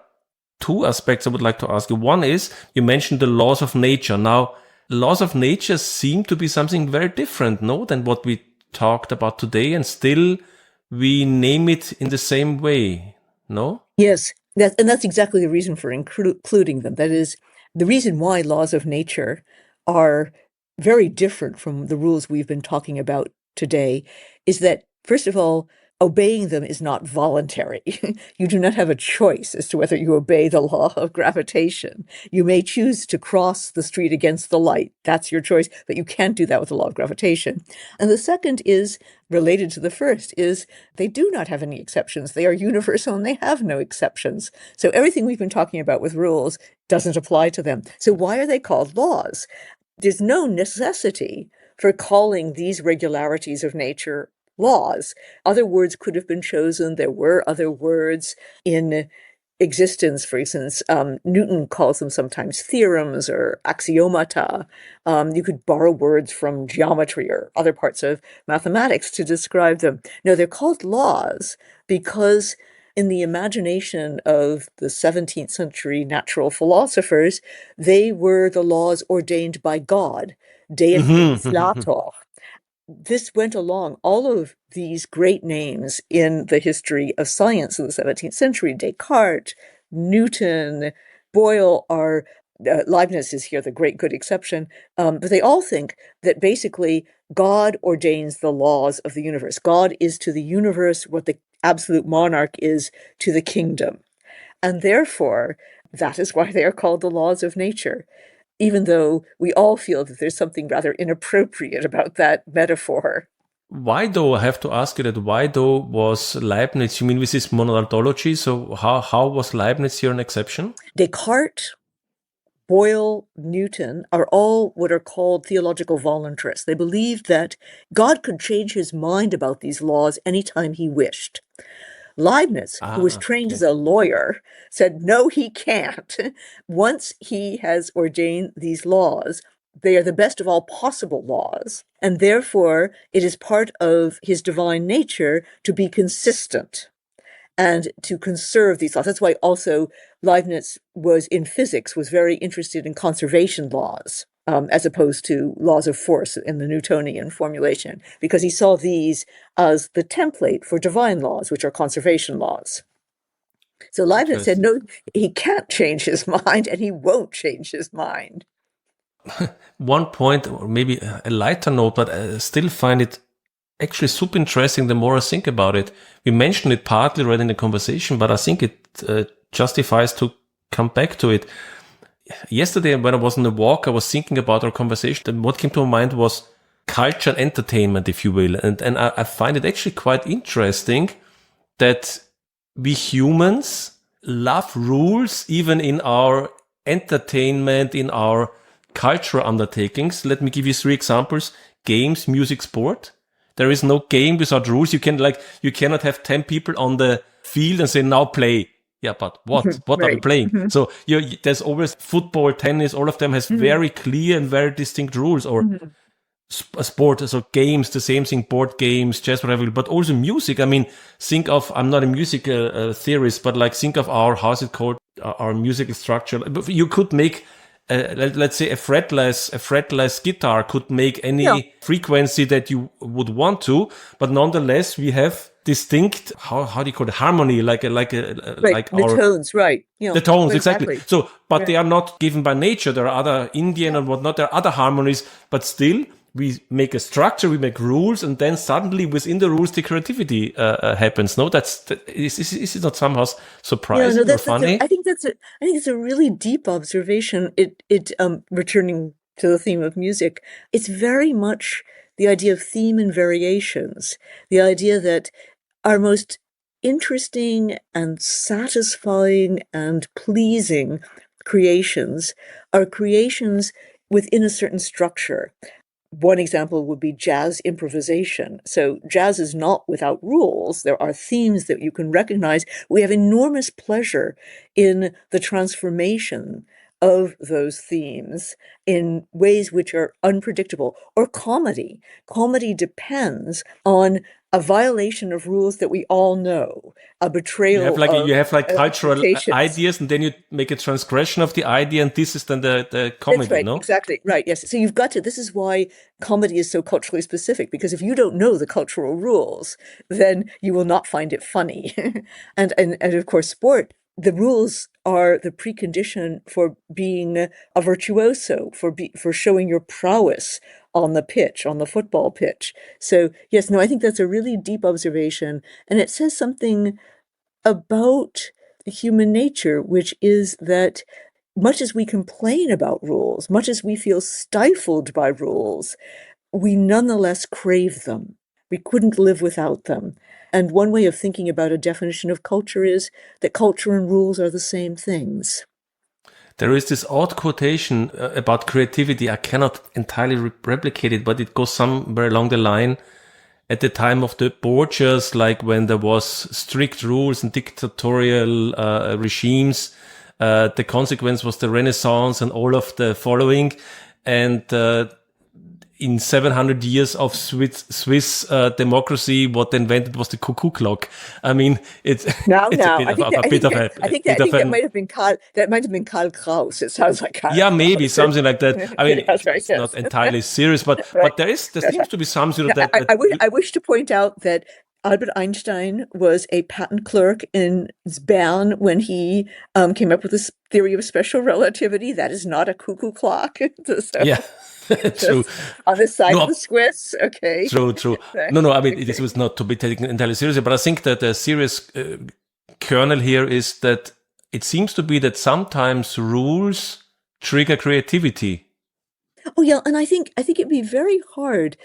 two aspects I would like to ask you. One is, you mentioned the laws of nature. Now, laws of nature seem to be something very different, no, than what we talked about today, and still we name it in the same way, no? Yes, that's exactly the reason for including them. That is, the reason why laws of nature are very different from the rules we've been talking about today is that, first of all, obeying them is not voluntary. You do not have a choice as to whether you obey the law of gravitation. You may choose to cross the street against the light. That's your choice, but you can't do that with the law of gravitation. And the second is related to the first, is they do not have any exceptions. They are universal and they have no exceptions. So everything we've been talking about with rules doesn't apply to them. So why are they called laws? There's no necessity for calling these regularities of nature laws. Other words could have been chosen. There were other words in existence. For instance, Newton calls them sometimes theorems or axiomata. You could borrow words from geometry or other parts of mathematics to describe them. No, they're called laws because in the imagination of the 17th century natural philosophers, they were the laws ordained by God, Deus legislator. This went along. All of these great names in the history of science in the 17th century, Descartes, Newton, Boyle, are Leibniz is here the great good exception, but they all think that basically God ordains the laws of the universe. God is to the universe what the absolute monarch is to the kingdom. And therefore, that is why they are called the laws of nature, even though we all feel that there's something rather inappropriate about that metaphor. Why though, I have to ask you that, why though was Leibniz, you mean with his monadology, so how was Leibniz here an exception? Descartes, Boyle, Newton are all what are called theological voluntarists. They believed that God could change his mind about these laws anytime he wished. Leibniz, who was trained as a lawyer, said, no, he can't. Once he has ordained these laws, they are the best of all possible laws. And therefore, it is part of his divine nature to be consistent and to conserve these laws. That's why also Leibniz was in physics, was very interested in conservation laws, as opposed to laws of force in the Newtonian formulation, because he saw these as the template for divine laws, which are conservation laws. So Leibniz said, no, he can't change his mind, and he won't change his mind. One point, or maybe a lighter note, but I still find it actually super interesting the more I think about it. We mentioned it partly right in the conversation, but I think it justifies to come back to it. Yesterday, when I was on a walk, I was thinking about our conversation, and what came to my mind was culture and entertainment, if you will. And I find it actually quite interesting that we humans love rules even in our entertainment, in our cultural undertakings. Let me give you 3 examples. Games, music, sport. There is no game without rules. You cannot have 10 people on the field and say, now play. Yeah, but what? What are we playing? So there's always football, tennis, all of them has very clear and very distinct rules. Or sport, so games, the same thing, board games, chess, whatever, but also music. I mean, think of, I'm not a music theorist, but like think of how's it called, our musical structure. You could make, let's say a fretless guitar could make any frequency that you would want to, but nonetheless, we have distinct, how do you call it, harmony, like the tones, right? The tones, exactly. So, but they are not given by nature. There are other Indian and whatnot. There are other harmonies, but still, we make a structure, we make rules, and then suddenly within the rules, the creativity happens. No, is it not somehow surprising or funny? I think it's a really deep observation. It returning to the theme of music, it's very much the idea of theme and variations, the idea that our most interesting and satisfying and pleasing creations are creations within a certain structure. One example would be jazz improvisation. So jazz is not without rules. There are themes that you can recognize. We have enormous pleasure in the transformation of those themes in ways which are unpredictable. Or comedy. Comedy depends on a violation of rules that we all know, a betrayal. You have cultural ideas, and then you make a transgression of the idea, and this is then the comedy. That's right, no? Exactly, right, yes. So you've got to, this is why comedy is so culturally specific, because if you don't know the cultural rules, then you will not find it funny. and of course, sport, the rules are the precondition for being a virtuoso, for showing your prowess on the pitch, on the football pitch. So yes, no, I think that's a really deep observation. And it says something about human nature, which is that much as we complain about rules, much as we feel stifled by rules, we nonetheless crave them. We couldn't live without them. And one way of thinking about a definition of culture is that culture and rules are the same things. There is this odd quotation about creativity. I cannot entirely replicate it, but it goes somewhere along the line. At the time of the Borgias, like when there was strict rules and dictatorial regimes, the consequence was the Renaissance and all of the following. And in 700 years of Swiss democracy, what they invented was the cuckoo clock. I mean, it's a bit of a. I think that might have been Karl Kraus. It sounds like Karl. Yeah, maybe something like that. I mean, it's not entirely serious, but there seems to be something that. I wish to point out that Albert Einstein was a patent clerk in Bern when he came up with this theory of special relativity. That is not a cuckoo clock. Yeah. True. On the side of the Swiss, okay. True. No, I mean, this was not to be taken entirely seriously, but I think that the serious kernel here is that it seems to be that sometimes rules trigger creativity. Oh yeah, and I think it'd be very hard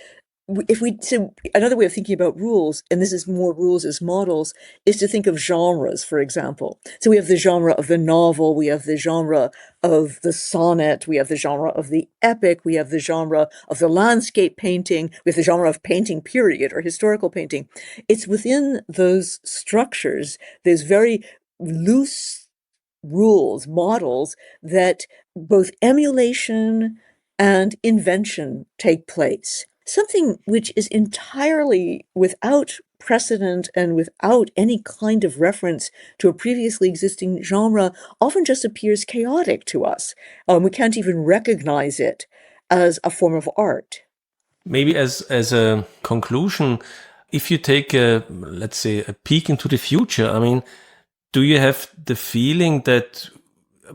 so another way of thinking about rules, and this is more rules as models, is to think of genres, for example. So we have the genre of the novel, we have the genre of the sonnet, we have the genre of the epic, we have the genre of the landscape painting, we have the genre of painting period or historical painting. It's within those structures, there's very loose rules, models, that both emulation and invention take place. Something which is entirely without precedent and without any kind of reference to a previously existing genre often just appears chaotic to us. We can't even recognize it as a form of art. Maybe as a conclusion, if you take let's say a peek into the future, I mean, do you have the feeling that,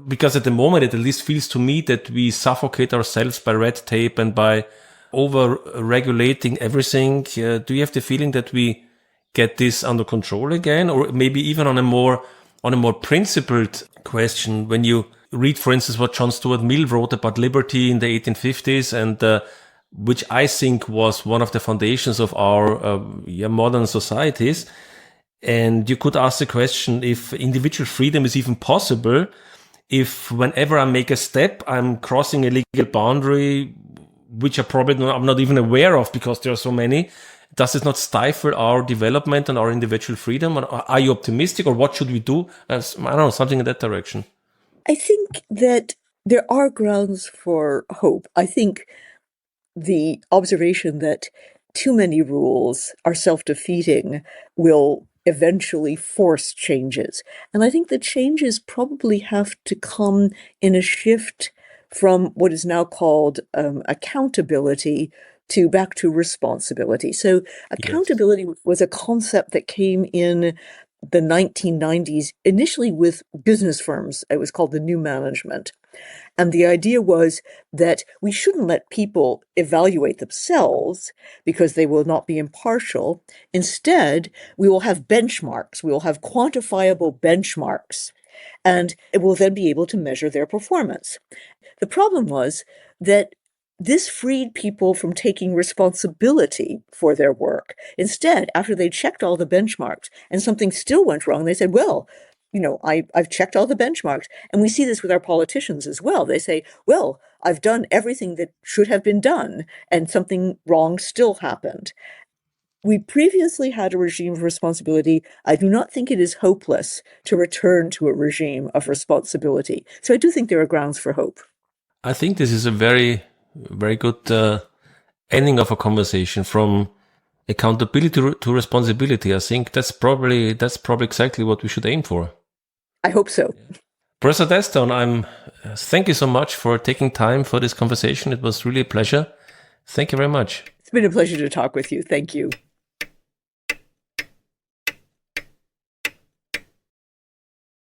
because at the moment it at least feels to me that we suffocate ourselves by red tape and by over-regulating everything, do you have the feeling that we get this under control again? Or maybe even on a more principled question, when you read, for instance, what John Stuart Mill wrote about liberty in the 1850s, and which I think was one of the foundations of our modern societies. And you could ask the question if individual freedom is even possible, if whenever I make a step, I'm crossing a legal boundary, which I'm not even aware of because there are so many. Does it not stifle our development and our individual freedom? Are you optimistic, or what should we do? I don't know, something in that direction. I think that there are grounds for hope. I think the observation that too many rules are self-defeating will eventually force changes. And I think the changes probably have to come in a shift from what is now called accountability back to responsibility. So accountability was a concept that came in the 1990s, initially with business firms. It was called the new management. And the idea was that we shouldn't let people evaluate themselves because they will not be impartial. Instead, we will have benchmarks. We will have quantifiable benchmarks, and it will then be able to measure their performance. The problem was that this freed people from taking responsibility for their work. Instead, after they checked all the benchmarks and something still went wrong, they said, well, I've checked all the benchmarks. And we see this with our politicians as well. They say, well, I've done everything that should have been done, and something wrong still happened. We previously had a regime of responsibility. I do not think it is hopeless to return to a regime of responsibility. So I do think there are grounds for hope. I think this is a very, very good ending of a conversation, from accountability to responsibility. I think that's probably exactly what we should aim for. I hope so. Professor Daston, thank you so much for taking time for this conversation. It was really a pleasure. Thank you very much. It's been a pleasure to talk with you. Thank you.